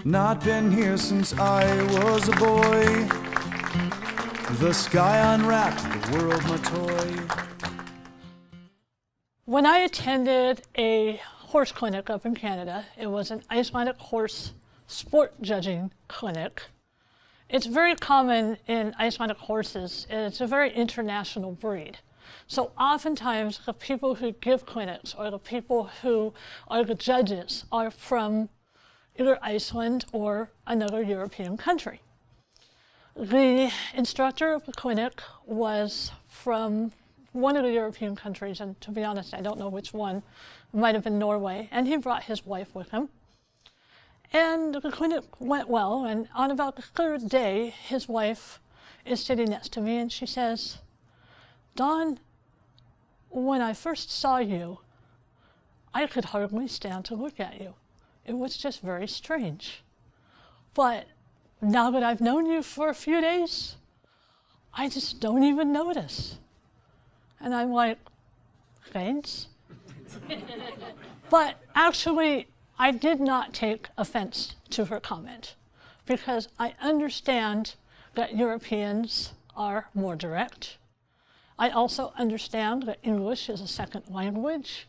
Not been here since I was a boy. The sky unwrapped, the world my toy. When I attended a horse clinic up in Canada, it was an Icelandic horse sport judging clinic. It's very common in Icelandic horses, and it's a very international breed. So oftentimes the people who give clinics or the people who are the judges are from either Iceland or another European country. The instructor of the clinic was from one of the European countries, and to be honest, I don't know which one. It might have been Norway, and he brought his wife with him. And the clinic went well, and on about the third day, his wife is sitting next to me, and she says, "Dawn, when I first saw you, I could hardly stand to look at you. It was just very strange. But now that I've known you for a few days, I just don't even notice." And I'm like, thanks? But actually, I did not take offense to her comment, because I understand that Europeans are more direct. I also understand that English is a second language.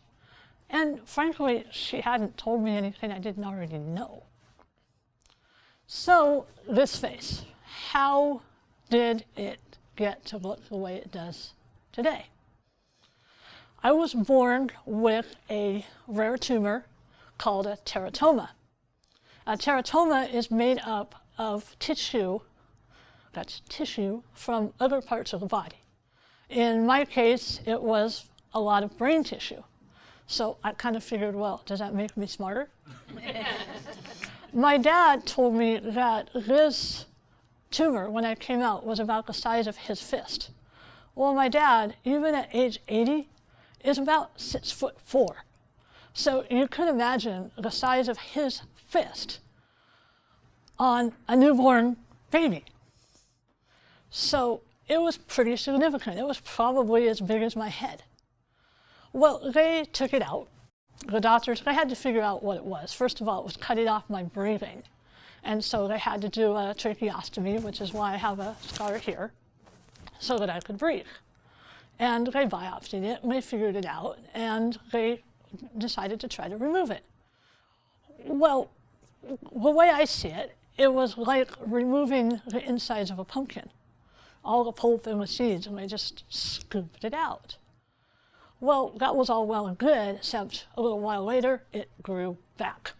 And frankly, she hadn't told me anything I didn't already know. So this face, how did it get to look the way it does today? I was born with a rare tumor called a teratoma. A teratoma is made up of tissue, that's tissue, from other parts of the body. In my case, it was a lot of brain tissue. So I kind of figured, well, does that make me smarter? My dad told me that this tumor, when I came out, was about the size of his fist. Well, my dad, even at age 80, is about 6'4". So you could imagine the size of his fist on a newborn baby. So it was pretty significant. It was probably as big as my head. Well, they took it out. The doctors, they had to figure out what it was. First of all, it was cutting off my breathing. And so they had to do a tracheostomy, which is why I have a scar here, so that I could breathe. And they biopsied it, and they figured it out, and they decided to try to remove it. Well, the way I see it, it was like removing the insides of a pumpkin, all the pulp and the seeds, and they just scooped it out. Well, that was all well and good, except a little while later, it grew back.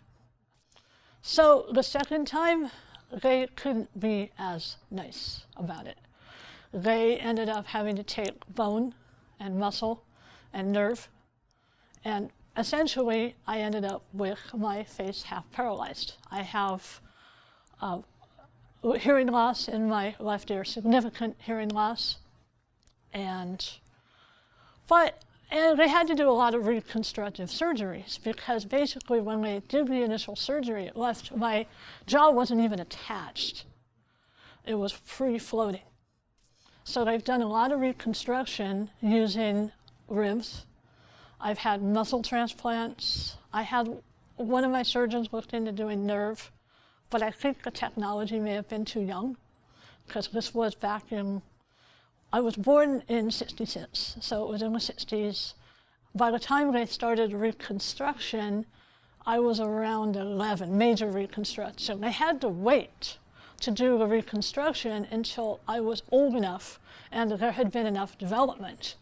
So the second time, they couldn't be as nice about it. They ended up having to take bone and muscle and nerve, and essentially, I ended up with my face half paralyzed. I have hearing loss in my left ear, significant hearing loss, and they had to do a lot of reconstructive surgeries, because basically when they did the initial surgery, it left my jaw wasn't even attached. It was free-floating. So they've done a lot of reconstruction using ribs. I've had muscle transplants. One of my surgeons looked into doing nerve, but I think the technology may have been too young, because this was back in, I was born in '66, so it was in the '60s. By the time they started reconstruction, I was around 11, major reconstruction. They had to wait to do the reconstruction until I was old enough and there had been enough development,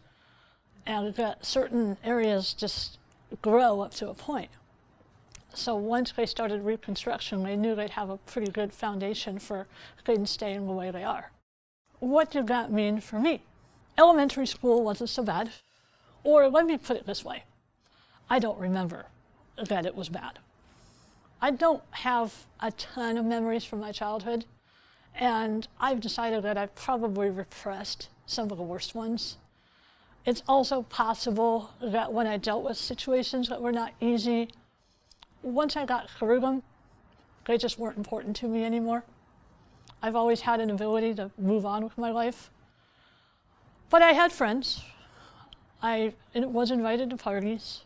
and that certain areas just grow up to a point. So once they started reconstruction, they knew they'd have a pretty good foundation for things staying the way they are. What did that mean for me? Elementary school wasn't so bad. Or let me put it this way. I don't remember that it was bad. I don't have a ton of memories from my childhood, and I've decided that I've probably repressed some of the worst ones. It's also possible that when I dealt with situations that were not easy, once I got through them, they just weren't important to me anymore. I've always had an ability to move on with my life. But I had friends. I was invited to parties.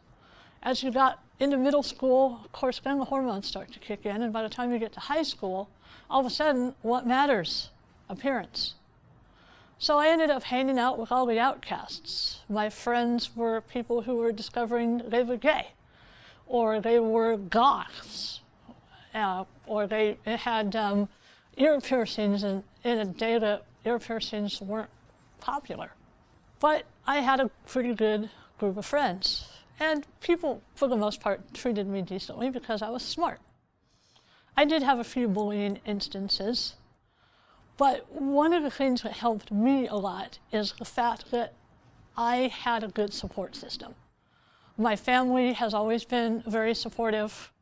As you got into middle school, of course, then the hormones start to kick in, and by the time you get to high school, all of a sudden, what matters? Appearance. So I ended up hanging out with all the outcasts. My friends were people who were discovering they were gay, or they were goths, or they had ear piercings in a day that ear piercings weren't popular. But I had a pretty good group of friends, and people, for the most part, treated me decently because I was smart. I did have a few bullying instances, but one of the things that helped me a lot is the fact that I had a good support system. My family has always been very supportive.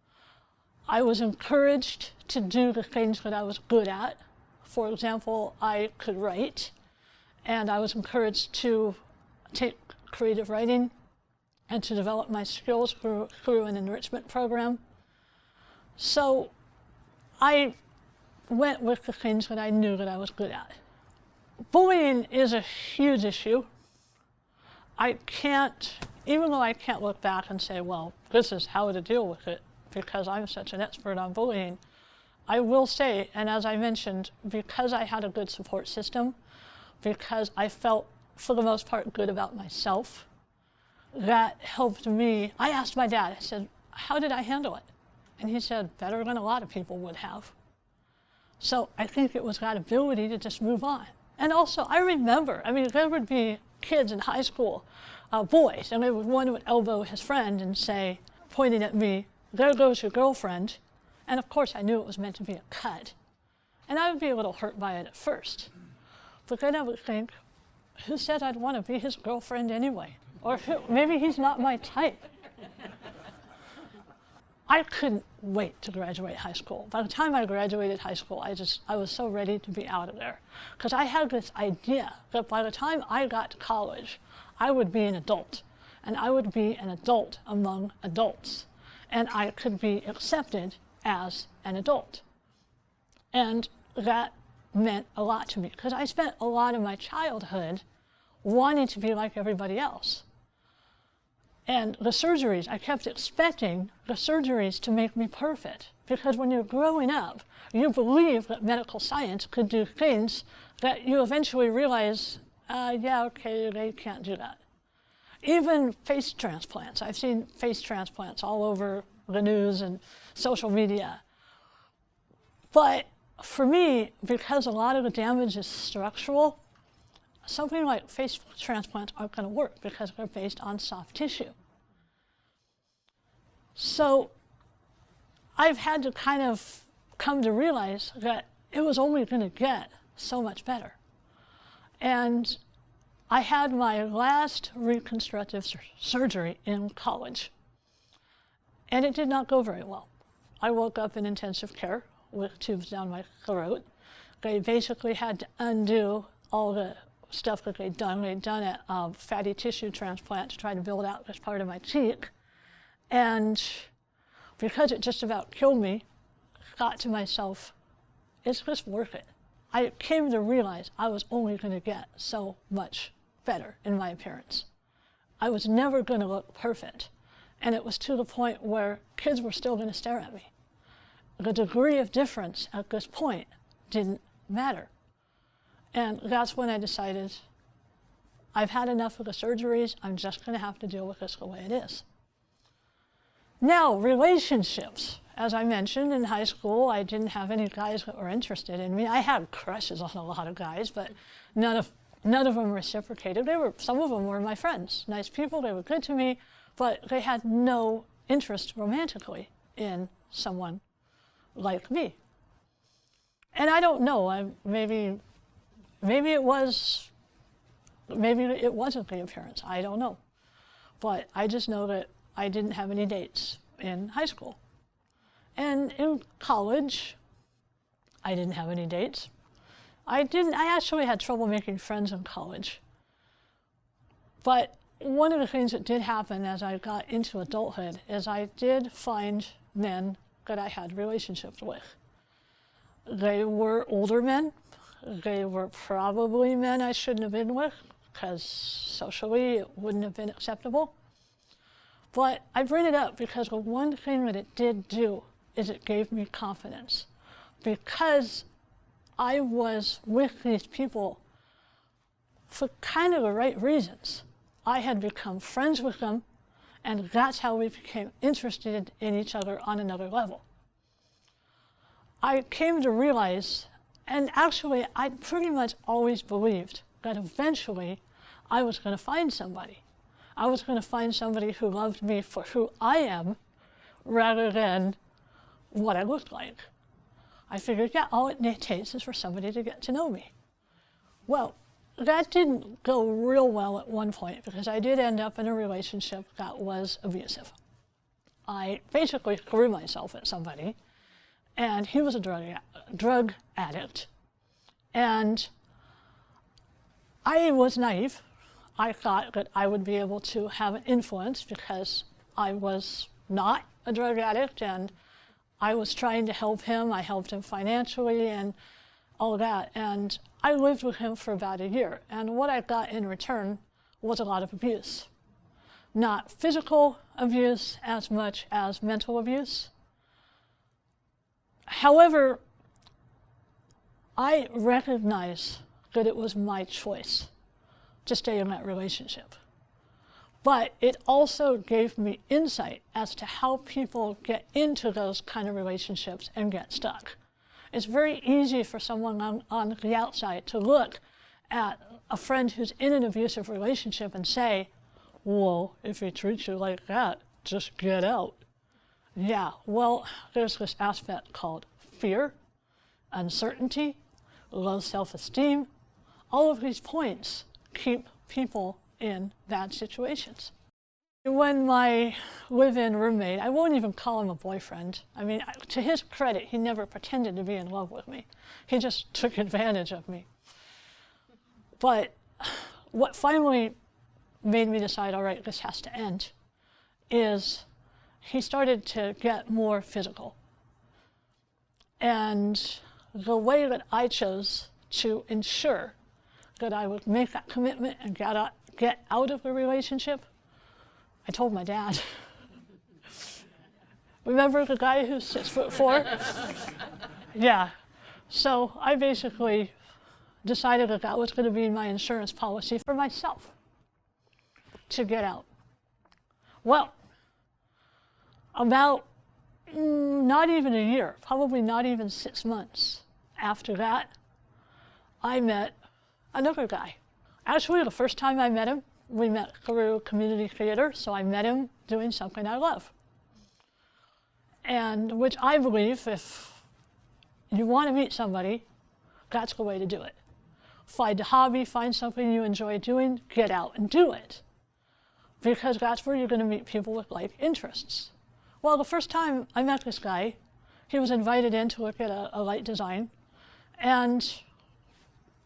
I was encouraged to do the things that I was good at. For example, I could write, and I was encouraged to take creative writing and to develop my skills through an enrichment program. So I went with the things that I knew that I was good at. Bullying is a huge issue. Even though I can't look back and say, well, this is how to deal with it, because I'm such an expert on bullying, I will say, and as I mentioned, because I had a good support system, because I felt, for the most part, good about myself, that helped me. I asked my dad, I said, how did I handle it? And he said, better than a lot of people would have. So I think it was that ability to just move on. And also, I remember, there would be kids in high school, boys, and one would elbow his friend and say, pointing at me, there goes your girlfriend. And of course, I knew it was meant to be a cut. And I would be a little hurt by it at first. But then I would think, who said I'd want to be his girlfriend anyway? Or maybe he's not my type. I couldn't wait to graduate high school. By the time I graduated high school, I was so ready to be out of there. Because I had this idea that by the time I got to college, I would be an adult. And I would be an adult among adults. And I could be accepted as an adult. And that meant a lot to me, because I spent a lot of my childhood wanting to be like everybody else. And the surgeries, I kept expecting the surgeries to make me perfect, because when you're growing up, you believe that medical science could do things that you eventually realize, they can't do that. Even face transplants. I've seen face transplants all over the news and social media. But for me, because a lot of the damage is structural, something like face transplants aren't going to work because they're based on soft tissue. So I've had to kind of come to realize that it was only going to get so much better. And I had my last reconstructive surgery in college, and it did not go very well. I woke up in intensive care with tubes down my throat. They basically had to undo all the stuff that they'd done. They'd done a fatty tissue transplant to try to build out this part of my cheek. And because it just about killed me, I thought to myself, is this worth it? I came to realize I was only going to get so much better in my appearance. I was never going to look perfect. And it was to the point where kids were still going to stare at me. The degree of difference at this point didn't matter. And that's when I decided, I've had enough of the surgeries, I'm just going to have to deal with this the way it is. Now, relationships. As I mentioned, in high school, I didn't have any guys that were interested in me. I had crushes on a lot of guys, but none of them reciprocated. Some of them were my friends, nice people, they were good to me, but they had no interest romantically in someone like me. And I don't know, maybe it wasn't the appearance, I don't know. But I just know that I didn't have any dates in high school. And in college, I didn't have any dates. I actually had trouble making friends in college. But one of the things that did happen as I got into adulthood is I did find men that I had relationships with. They were older men. They were probably men I shouldn't have been with, because socially it wouldn't have been acceptable. But I bring it up because the one thing that it did do is it gave me confidence. Because I was with these people for kind of the right reasons. I had become friends with them, and that's how we became interested in each other on another level. I came to realize, and actually I pretty much always believed, that eventually I was going to find somebody. I was going to find somebody who loved me for who I am rather than what I looked like. I figured, yeah, all it takes is for somebody to get to know me. Well, that didn't go real well at one point because I did end up in a relationship that was abusive. I basically threw myself at somebody, and he was a drug addict. And I was naive. I thought that I would be able to have an influence because I was not a drug addict and I was trying to help him. I helped him financially and all that. And I lived with him for about a year. And what I got in return was a lot of abuse. Not physical abuse as much as mental abuse. However, I recognize that it was my choice to stay in that relationship. But it also gave me insight as to how people get into those kind of relationships and get stuck. It's very easy for someone on the outside to look at a friend who's in an abusive relationship and say, well, if he treats you like that, just get out. Yeah, well, there's this aspect called fear, uncertainty, low self-esteem. All of these points keep people in bad situations. When my live-in roommate, I won't even call him a boyfriend. I mean, to his credit, he never pretended to be in love with me. He just took advantage of me. But what finally made me decide, all right, this has to end, is he started to get more physical. And the way that I chose to ensure that I would make that commitment and get out of the relationship, I told my dad. Remember the guy who's 6'4"? Yeah. So I basically decided that that was going to be my insurance policy for myself to get out. Well, about not even a year, probably not even 6 months after that, I met another guy. Actually, the first time I met him, we met through community theater, so I met him doing something I love. And which I believe, if you want to meet somebody, that's the way to do it. Find a hobby, find something you enjoy doing, get out and do it. Because that's where you're going to meet people with like interests. Well, the first time I met this guy, he was invited in to look at a light design, and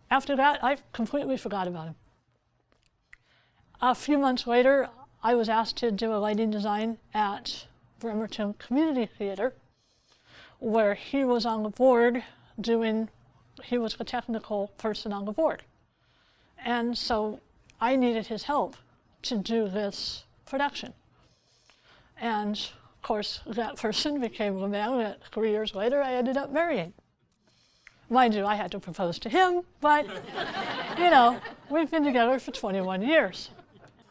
after that, I completely forgot about him. A few months later, I was asked to do a lighting design at Bremerton Community Theater, where he was on the board he was the technical person on the board. And so I needed his help to do this production. And of course, that person became the man that 3 years later I ended up marrying. Mind you, I had to propose to him, but, you know, we've been together for 21 years.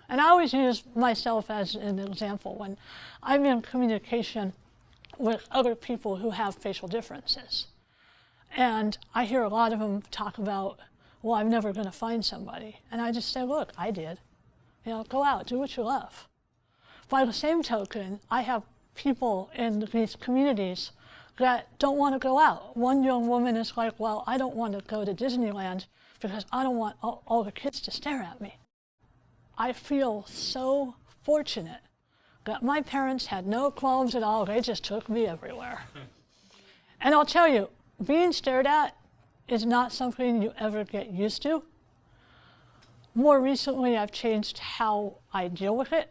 And I always use myself as an example when I'm in communication with other people who have facial differences. And I hear a lot of them talk about, well, I'm never going to find somebody. And I just say, look, I did. You know, go out, do what you love. By the same token, I have people in these communities that don't want to go out. One young woman is like, well, I don't want to go to Disneyland because I don't want all the kids to stare at me. I feel so fortunate that my parents had no qualms at all. They just took me everywhere. And I'll tell you, being stared at is not something you ever get used to. More recently, I've changed how I deal with it.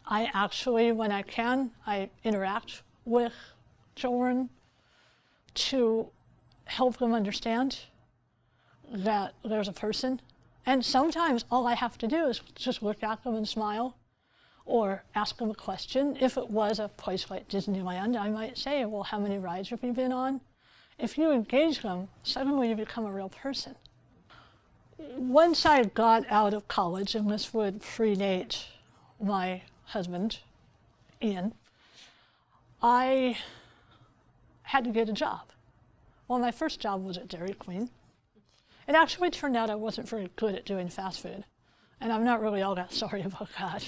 I actually, when I can, I interact with children to help them understand that there's a person. And sometimes all I have to do is just look at them and smile, or ask them a question. If it was a place like Disneyland, I might say, well, how many rides have you been on? If you engage them, suddenly you become a real person. Once I got out of college, and this would predate my husband, Ian, I had to get a job. Well, my first job was at Dairy Queen. It actually turned out I wasn't very good at doing fast food, and I'm not really all that sorry about that.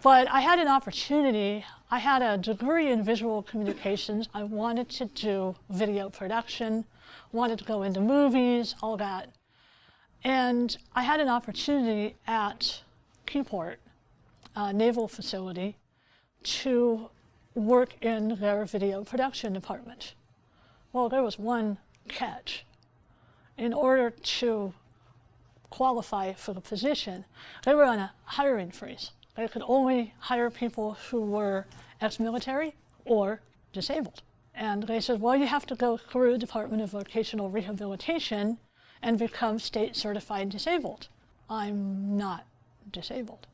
But I had an opportunity. I had a degree in visual communications. I wanted to do video production, wanted to go into movies, all that. And I had an opportunity at Keyport, a naval facility, to work in their video production department. Well, there was one catch. In order to qualify for the position, they were on a hiring freeze. They could only hire people who were ex-military or disabled. And they said, well, you have to go through Department of Vocational Rehabilitation and become state certified disabled. I'm not disabled.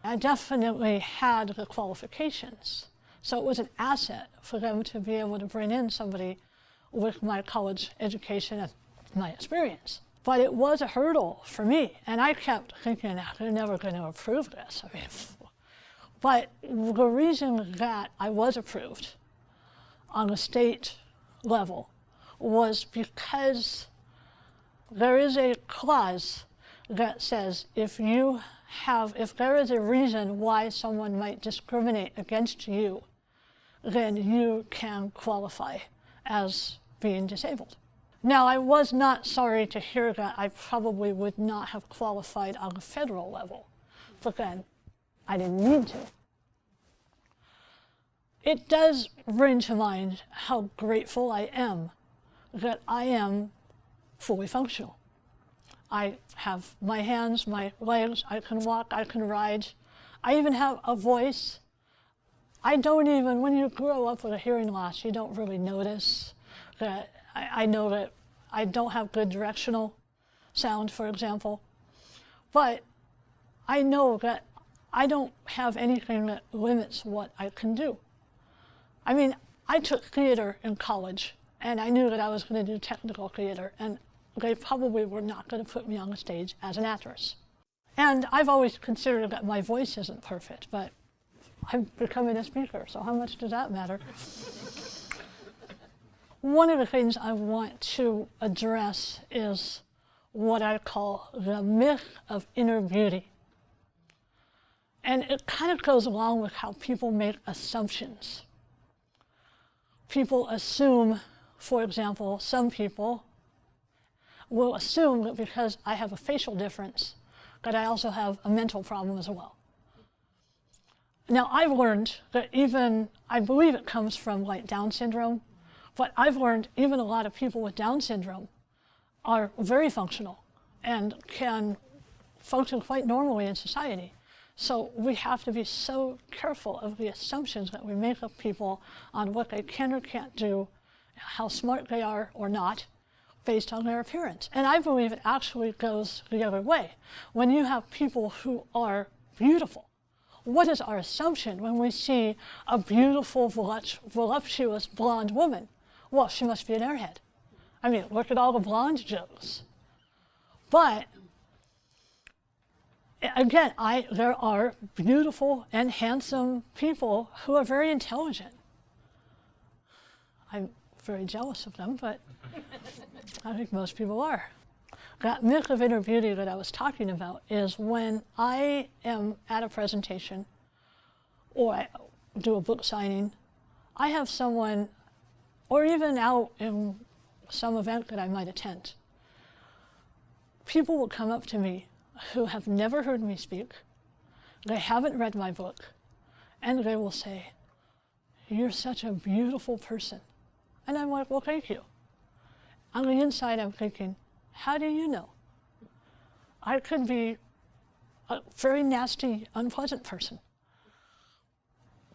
I definitely had the qualifications. So it was an asset for them to be able to bring in somebody with my college education and my experience. But it was a hurdle for me, and I kept thinking, they're never going to approve this. I mean, but the reason that I was approved on the state level was because there is a clause that says if there is a reason why someone might discriminate against you, then you can qualify as being disabled. Now, I was not sorry to hear that I probably would not have qualified on the federal level, but then I didn't need to. It does bring to mind how grateful I am that I am fully functional. I have my hands, my legs, I can walk, I can ride. I even have a voice. When you grow up with a hearing loss, you don't really notice that. I know that I don't have good directional sound, for example, but I know that I don't have anything that limits what I can do. I mean, I took theater in college, and I knew that I was going to do technical theater, and they probably were not going to put me on the stage as an actress. And I've always considered that my voice isn't perfect, but I'm becoming a speaker, so how much does that matter? One of the things I want to address is what I call the myth of inner beauty. And it kind of goes along with how people make assumptions. People assume, for example, some people will assume that because I have a facial difference, that I also have a mental problem as well. Now, I've learned that I believe it comes from like Down syndrome, but I've learned even a lot of people with Down syndrome are very functional and can function quite normally in society. So we have to be so careful of the assumptions that we make of people on what they can or can't do, how smart they are or not, based on their appearance. And I believe it actually goes the other way. When you have people who are beautiful, what is our assumption when we see a beautiful, voluptuous blonde woman? Well, she must be an airhead. I mean, look at all the blonde jokes. But again, there are beautiful and handsome people who are very intelligent. I'm very jealous of them, but I think most people are. That myth of inner beauty that I was talking about is when I am at a presentation or I do a book signing, I have someone, or even out in some event that I might attend, people will come up to me who have never heard me speak, they haven't read my book, and they will say, "You're such a beautiful person." And I'm like, well, thank you. On the inside, I'm thinking, how do you know? I could be a very nasty, unpleasant person.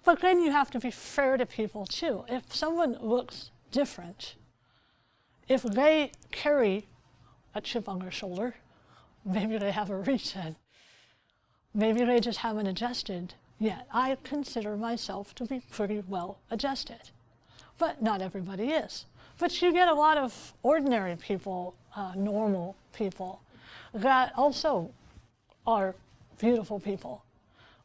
But then you have to be fair to people too. If someone looks different, if they carry a chip on their shoulder, maybe they have a reason. maybe they just haven't adjusted yet. I consider myself to be pretty well adjusted, but not everybody is. But you get a lot of ordinary people, normal people, that also are beautiful people,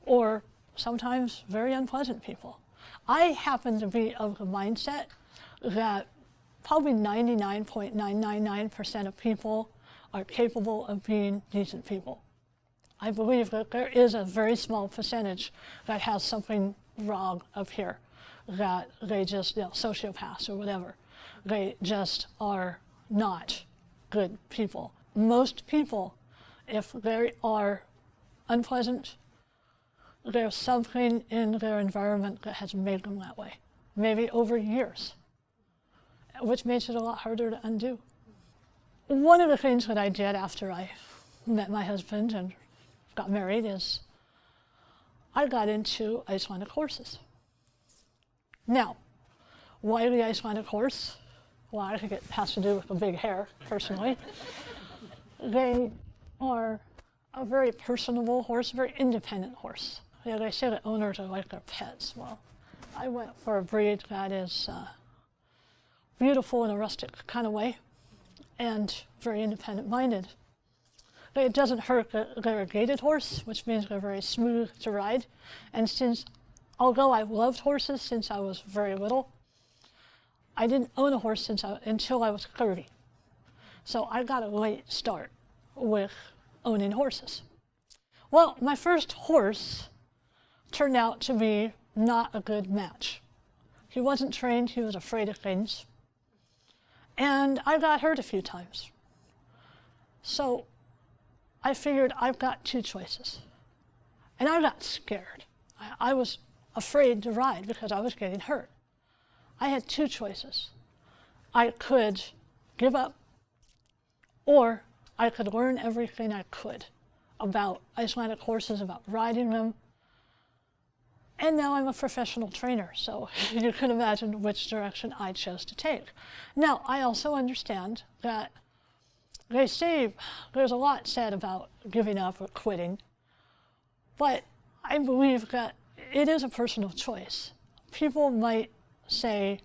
or sometimes very unpleasant people. I happen to be of the mindset that probably 99.999% of people are capable of being decent people. I believe that there is a very small percentage that has something wrong up here, that they just, sociopaths or whatever, they just are not good people. Most people, if they are unpleasant, there's something in their environment that has made them that way, maybe over years, which makes it a lot harder to undo. One of the things that I did after I met my husband and got married is I got into Icelandic horses. Now, why the Icelandic horse? Well, I think it has to do with the big hair, personally. They are a very personable horse, a very independent horse. Yeah, they say that owners are like their pets. Well, I went for a breed that is beautiful in a rustic kind of way and very independent-minded. It doesn't hurt that they're a gaited horse, which means they're very smooth to ride. And although I've loved horses since I was very little, I didn't own a horse until I was 30. So I got a late start with owning horses. Well, my first horse turned out to be not a good match. He wasn't trained, he was afraid of things. And I got hurt a few times. So I figured I've got two choices. And I got scared. I was afraid to ride because I was getting hurt. I had two choices. I could give up, or I could learn everything I could about Icelandic horses, about riding them. And now I'm a professional trainer, so you can imagine which direction I chose to take. Now, I also understand that they say there's a lot said about giving up or quitting, but I believe that it is a personal choice. People might say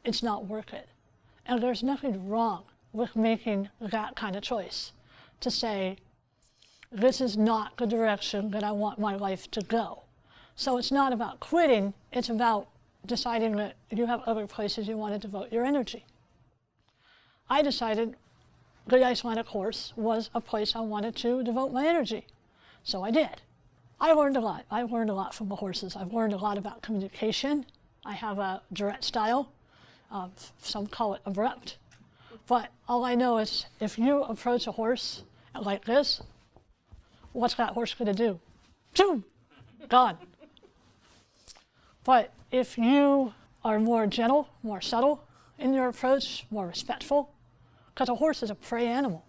it's not worth it, and there's nothing wrong with making that kind of choice, to say this is not the direction that I want my life to go. So it's not about quitting, it's about deciding that you have other places you want to devote your energy. I decided the Icelandic horse was a place I wanted to devote my energy, so I did. I learned a lot. I've learned a lot from the horses. I've learned a lot about communication. I have a direct style. Some call it abrupt. But all I know is if you approach a horse like this, what's that horse going to do? Boom! Gone. But if you are more gentle, more subtle in your approach, more respectful, because a horse is a prey animal,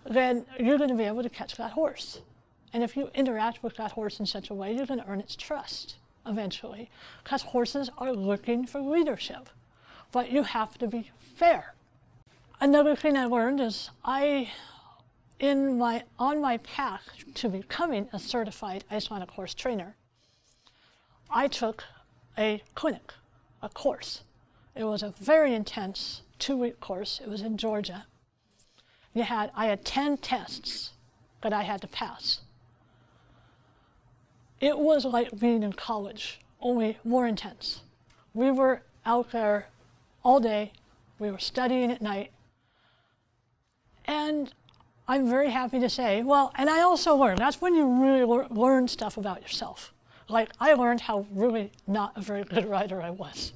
then you're going to be able to catch that horse. And if you interact with that horse in such a way, you're going to earn its trust eventually, because horses are looking for leadership. But you have to be fair. Another thing I learned is on my path to becoming a certified Icelandic horse trainer, I took a clinic, a course. It was a very intense 2-week course. It was in Georgia. I had 10 tests that I had to pass. It was like being in college, only more intense. We were out there all day. We were studying at night. And I'm very happy to say, and I also learned, that's when you really learn stuff about yourself. Like, I learned how really not a very good rider I was.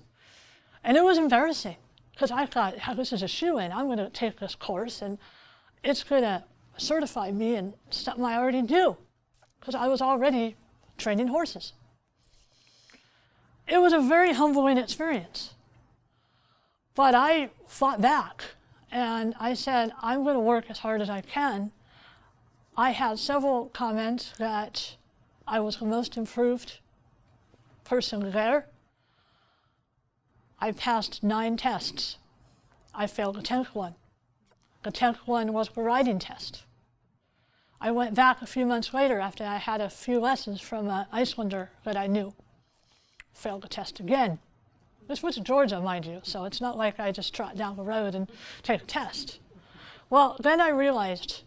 And it was embarrassing, because I thought, this is a shoo-in. I'm going to take this course, and it's going to certify me in something I already do, because I was already training horses. It was a very humbling experience. But I fought back, and I said, I'm going to work as hard as I can. I had several comments that I was the most improved person there. I passed 9 tests. I failed the 10th one. The 10th one was the riding test. I went back a few months later after I had a few lessons from an Icelander that I knew. Failed the test again. This was Georgia, mind you, so it's not like I just trot down the road and take a test. Well, then I realized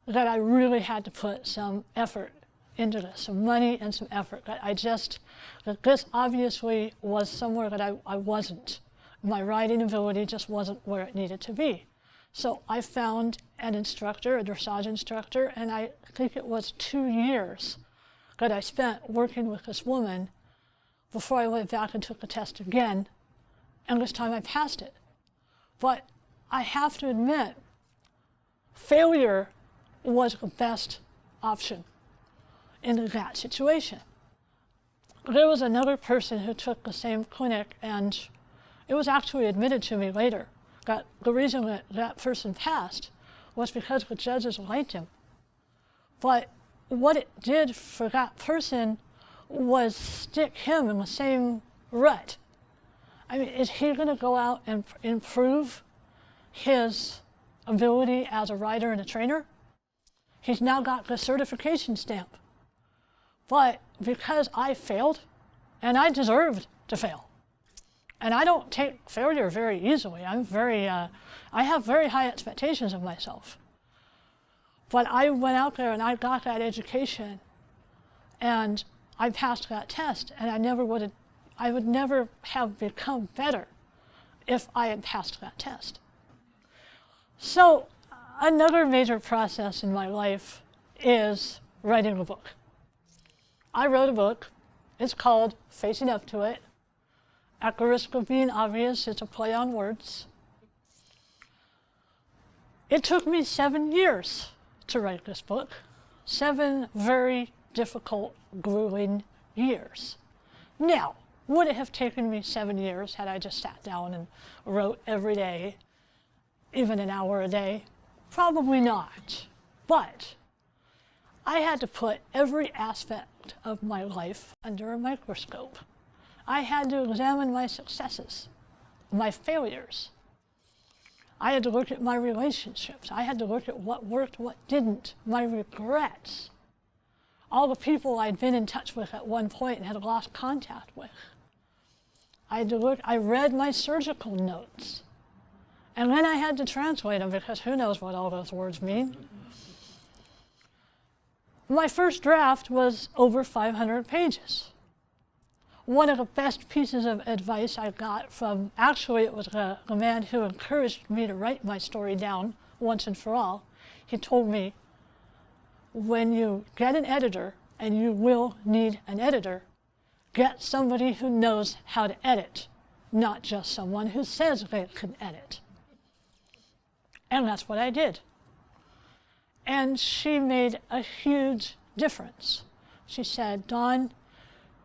that I really had to put some effort into this, some money and some effort. That this obviously was somewhere that I wasn't. My writing ability just wasn't where it needed to be. So I found an instructor, a dressage instructor, and I think it was 2 years that I spent working with this woman before I went back and took the test again, and this time I passed it. But I have to admit, failure was the best option in that situation. There was another person who took the same clinic, and it was actually admitted to me later that the reason that that person passed was because the judges liked him. But what it did for that person was stick him in the same rut. I mean, is he going to go out and improve his ability as a writer and a trainer? He's now got the certification stamp. But because I failed, and I deserved to fail, and I don't take failure very easily. I have very high expectations of myself. But I went out there and I got that education, and I passed that test, and I would never have become better if I had passed that test. So another major process in my life is writing a book. I wrote a book. It's called Facing Up to It. At the risk of being obvious, it's a play on words. It took me 7 years to write this book. 7 very difficult, grueling years. Now, would it have taken me 7 years had I just sat down and wrote every day, even an hour a day? Probably not. But I had to put every aspect of my life under a microscope. I had to examine my successes, my failures. I had to look at my relationships. I had to look at what worked, what didn't, my regrets, all the people I'd been in touch with at one point and had lost contact with. I read my surgical notes, and then I had to translate them because who knows what all those words mean. My first draft was over 500 pages. One of the best pieces of advice I got from, actually it was the man who encouraged me to write my story down once and for all. He told me, when you get an editor, and you will need an editor, get somebody who knows how to edit, not just someone who says they can edit. And that's what I did. And she made a huge difference. She said, Dawn,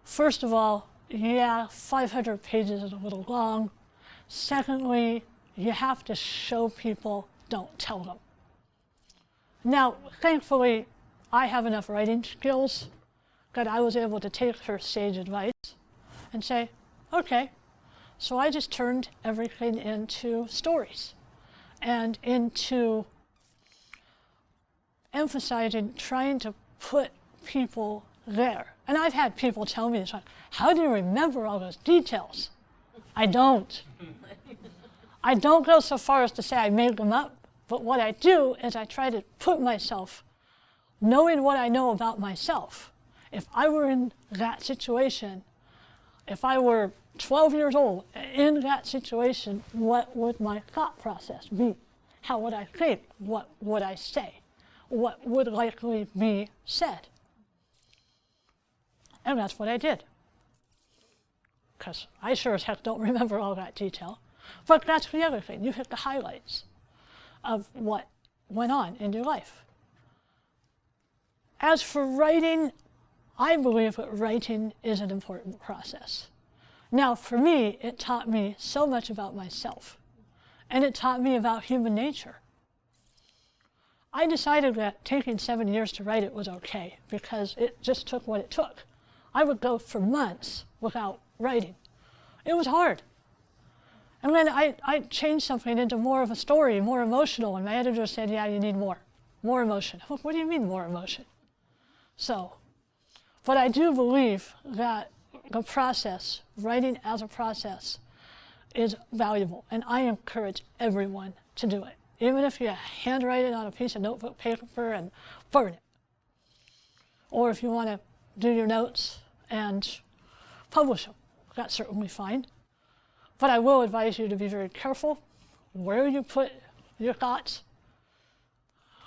first of all, yeah, 500 pages is a little long. Secondly, you have to show people, don't tell them. Now, thankfully, I have enough writing skills that I was able to take her sage advice and say, okay. So I just turned everything into stories and into emphasizing, trying to put people there. And I've had people tell me this, like, how do you remember all those details? I don't. I don't go so far as to say I made them up, but what I do is I try to put myself, knowing what I know about myself. If I were in that situation, if I were 12 years old in that situation, what would my thought process be? How would I think? What would I say? What would likely be said? And that's what I did. Because I sure as heck don't remember all that detail. But that's the other thing. You hit the highlights of what went on in your life. As for writing, I believe that writing is an important process. Now, for me, it taught me so much about myself, and it taught me about human nature. I decided that taking 7 years to write it was okay, because it just took what it took. I would go for months without writing. It was hard. And then I changed something into more of a story, more emotional, and my editor said, yeah, you need more. More emotion. What do you mean more emotion? So, but I do believe that the process, writing as a process, is valuable, and I encourage everyone to do it. Even if you handwrite it on a piece of notebook paper and burn it. Or if you want to do your notes and publish them, that's certainly fine. But I will advise you to be very careful where you put your thoughts.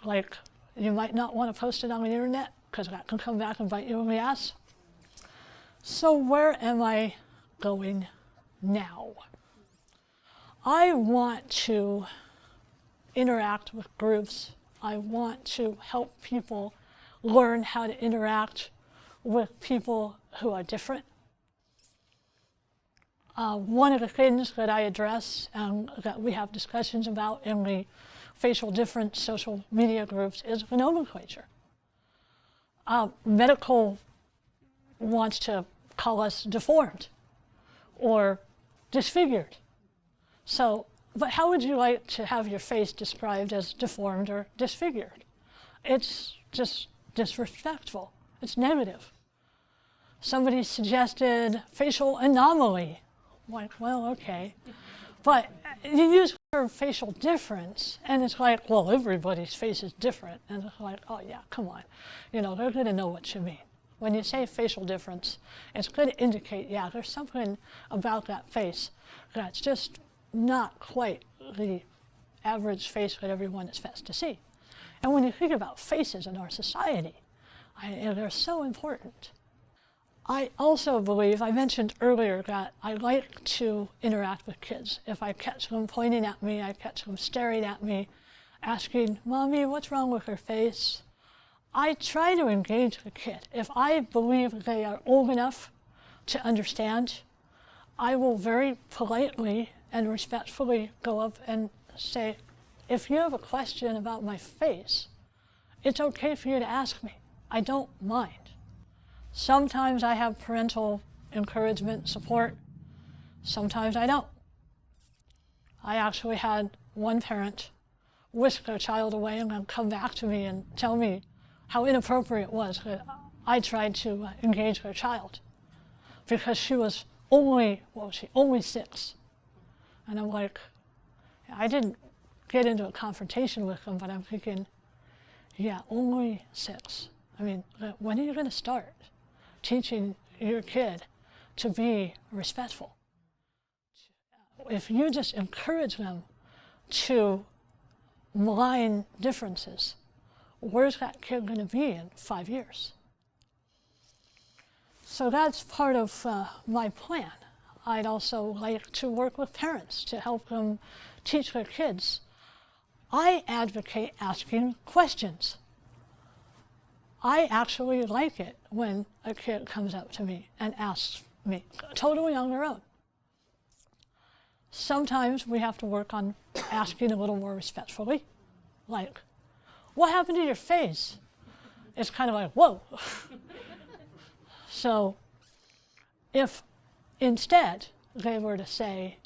Like, you might not want to post it on the internet because that can come back and bite you in the ass. So where am I going now? I want to interact with groups. I want to help people learn how to interact with people who are different. One of the things that I address and that we have discussions about in the facial difference social media groups is the nomenclature. Medical wants to call us deformed or disfigured. So, but how would you like to have your face described as deformed or disfigured? It's just disrespectful. It's negative. Somebody suggested facial anomaly. Like, well, okay. But you use the term facial difference, and it's like, well, everybody's face is different. And it's like, oh yeah, come on. You know, they're going to know what you mean. When you say facial difference, it's going to indicate, yeah, there's something about that face that's just not quite the average face that everyone expects to see. And when you think about faces in our society, they're so important. I also believe, I mentioned earlier that I like to interact with kids. If I catch them pointing at me, I catch them staring at me, asking, Mommy, what's wrong with her face? I try to engage the kid. If I believe they are old enough to understand, I will very politely and respectfully go up and say, if you have a question about my face, it's okay for you to ask me. I don't mind. Sometimes I have parental encouragement, support. Sometimes I don't. I actually had one parent whisk their child away and then come back to me and tell me how inappropriate it was that I tried to engage their child because she was only 6. And I'm like, I didn't get into a confrontation with them, but I'm thinking, yeah, only 6. I mean, when are you going to start teaching your kid to be respectful? If you just encourage them to malign differences, where's that kid going to be in 5 years? So that's part of my plan. I'd also like to work with parents to help them teach their kids. I advocate asking questions. I actually like it when a kid comes up to me and asks me, totally on their own. Sometimes we have to work on asking a little more respectfully, like, what happened to your face? It's kind of like, whoa. So if instead they were to say,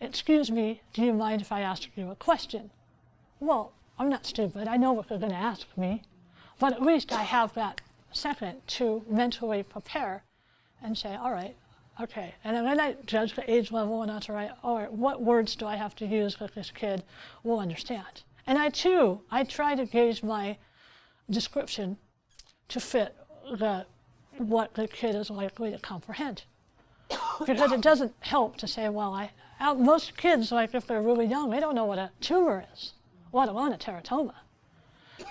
excuse me, do you mind if I ask you a question? Well, I'm not stupid. I know what they're going to ask me. But at least I have that second to mentally prepare and say, all right, okay. And then I judge the age level and that's all right, what words do I have to use that this kid will understand? And I try to gauge my description to fit what the kid is likely to comprehend. Because it doesn't help to say, well, most kids, like if they're really young, they don't know what a tumor is, let alone a teratoma.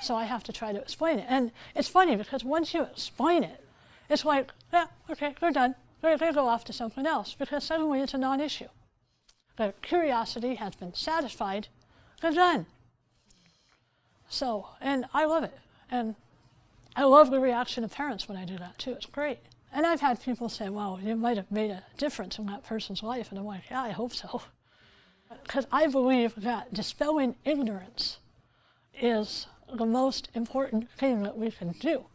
So I have to try to explain it. And it's funny because once you explain it, it's like, yeah, okay, they're done. They go off to something else because suddenly it's a non-issue. Their curiosity has been satisfied, they're done. So, and I love it. And I love the reaction of parents when I do that too. It's great. And I've had people say, well, you might have made a difference in that person's life. And I'm like, yeah, I hope so. Because I believe that dispelling ignorance is the most important thing that we can do.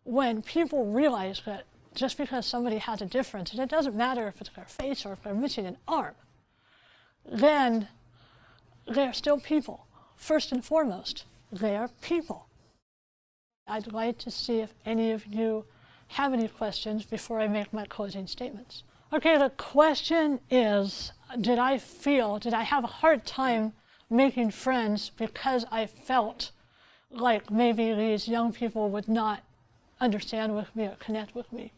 When people realize that just because somebody has a difference, and it doesn't matter if it's their face or if they're missing an arm, then they're still people, first and foremost. they are people. I'd like to see if any of you have any questions before I make my closing statements. Okay, the question is, did I have a hard time making friends because I felt like maybe these young people would not understand with me or connect with me?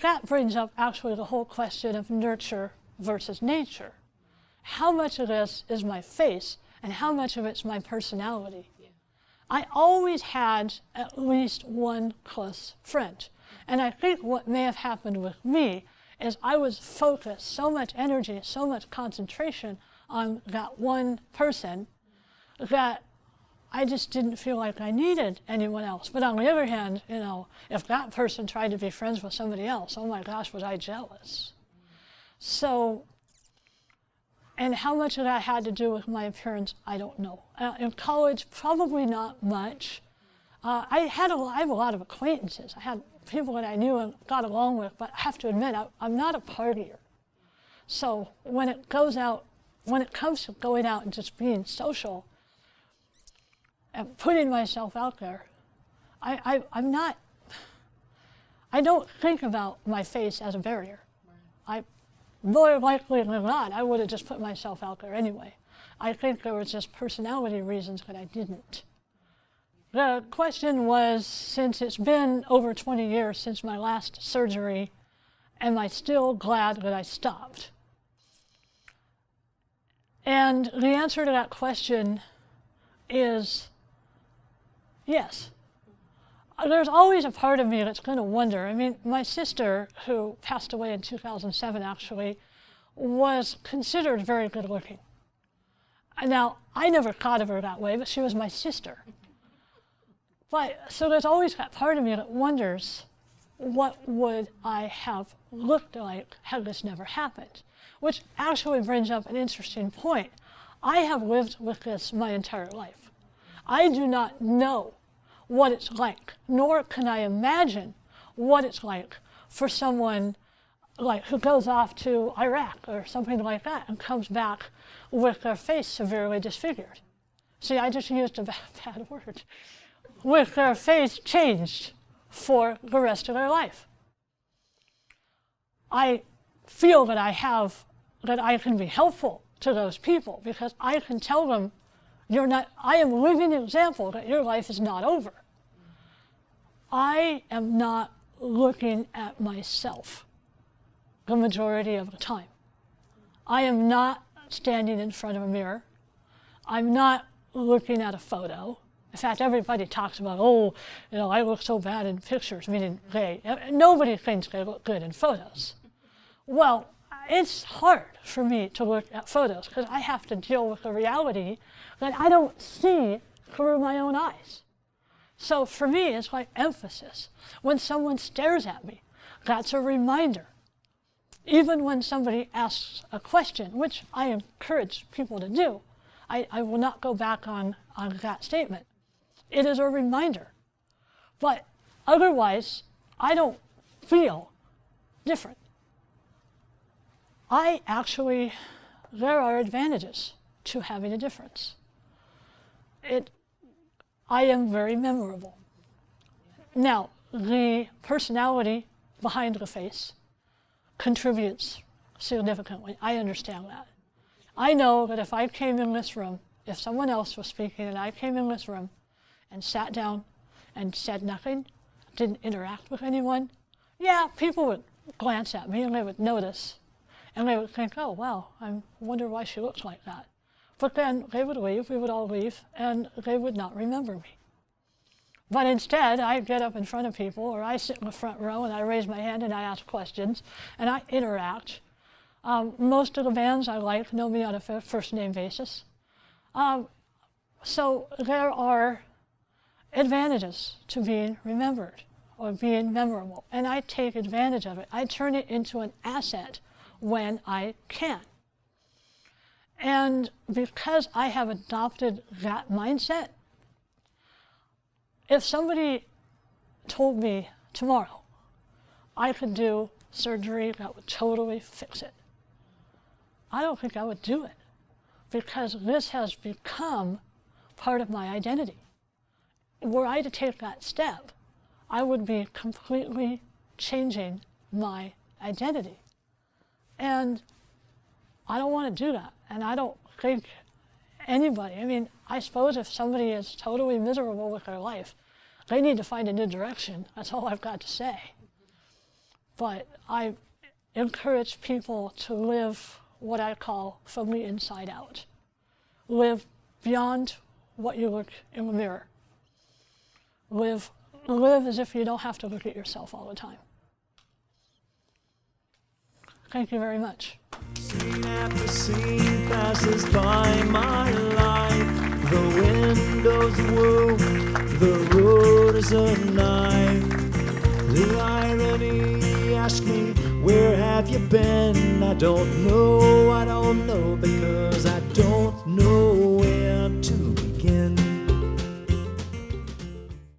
That brings up actually the whole question of nurture versus nature. How much of this is my face and how much of it's my personality? Yeah. I always had at least one close friend. And I think what may have happened with me is I was focused, so much energy, so much concentration on that one person that I just didn't feel like I needed anyone else. But on the other hand, you know, if that person tried to be friends with somebody else, oh my gosh, was I jealous. So, and how much of that had to do with my appearance, I don't know. In college, probably not much. I have a lot of acquaintances. I had people that I knew and got along with, but I have to admit, I'm not a partier. So when it comes to going out and just being social and putting myself out there, I don't think about my face as a barrier. More likely than not, I would have just put myself out there anyway. I think there was just personality reasons that I didn't. The question was, since it's been over 20 years since my last surgery, am I still glad that I stopped? And the answer to that question is yes. There's always a part of me that's going to wonder. I mean, my sister, who passed away in 2007 actually, was considered very good looking. Now, I never thought of her that way, but she was my sister. But, so there's always that part of me that wonders, what would I have looked like had this never happened? Which actually brings up an interesting point. I have lived with this my entire life. I do not know what it's like, nor can I imagine what it's like for someone like who goes off to Iraq or something like that and comes back with their face severely disfigured. See, I just used a bad word. With their face changed for the rest of their life. I feel that I can be helpful to those people because I can tell them, I am a living example that your life is not over. I am not looking at myself the majority of the time. I am not standing in front of a mirror. I'm not looking at a photo. In fact, everybody talks about, I look so bad in pictures, meaning nobody thinks they look good in photos. Well, it's hard for me to look at photos because I have to deal with the reality that I don't see through my own eyes. So for me, it's like emphasis. When someone stares at me, that's a reminder. Even when somebody asks a question, which I encourage people to do, I will not go back on that statement. It is a reminder. But otherwise, I don't feel different. There are advantages to having a difference. I am very memorable. Now, the personality behind the face contributes significantly. I understand that. I know that if I came in this room, if someone else was speaking and I came in this room and sat down and said nothing, didn't interact with anyone, yeah, people would glance at me and they would notice. And they would think, oh, wow, I wonder why she looks like that. But then they would leave, we would all leave, and they would not remember me. But instead, I get up in front of people, or I sit in the front row and I raise my hand and I ask questions, and I interact. Most of the bands I like know me on a first name basis. So there are advantages to being remembered or being memorable, and I take advantage of it. I turn it into an asset when I can. And because I have adopted that mindset, if somebody told me tomorrow I could do surgery that would totally fix it, I don't think I would do it, because this has become part of my identity. Were I to take that step, I would be completely changing my identity. And I don't want to do that. And I don't think anybody, I mean, I suppose if somebody is totally miserable with their life, they need to find a new direction. That's all I've got to say. But I encourage people to live what I call from the inside out. Live beyond what you look in the mirror. Live as if you don't have to look at yourself all the time. Thank you very much. Scene after scene passes by my life. The window's a womb, the road is a knife. The irony asks me, where have you been? I don't know, because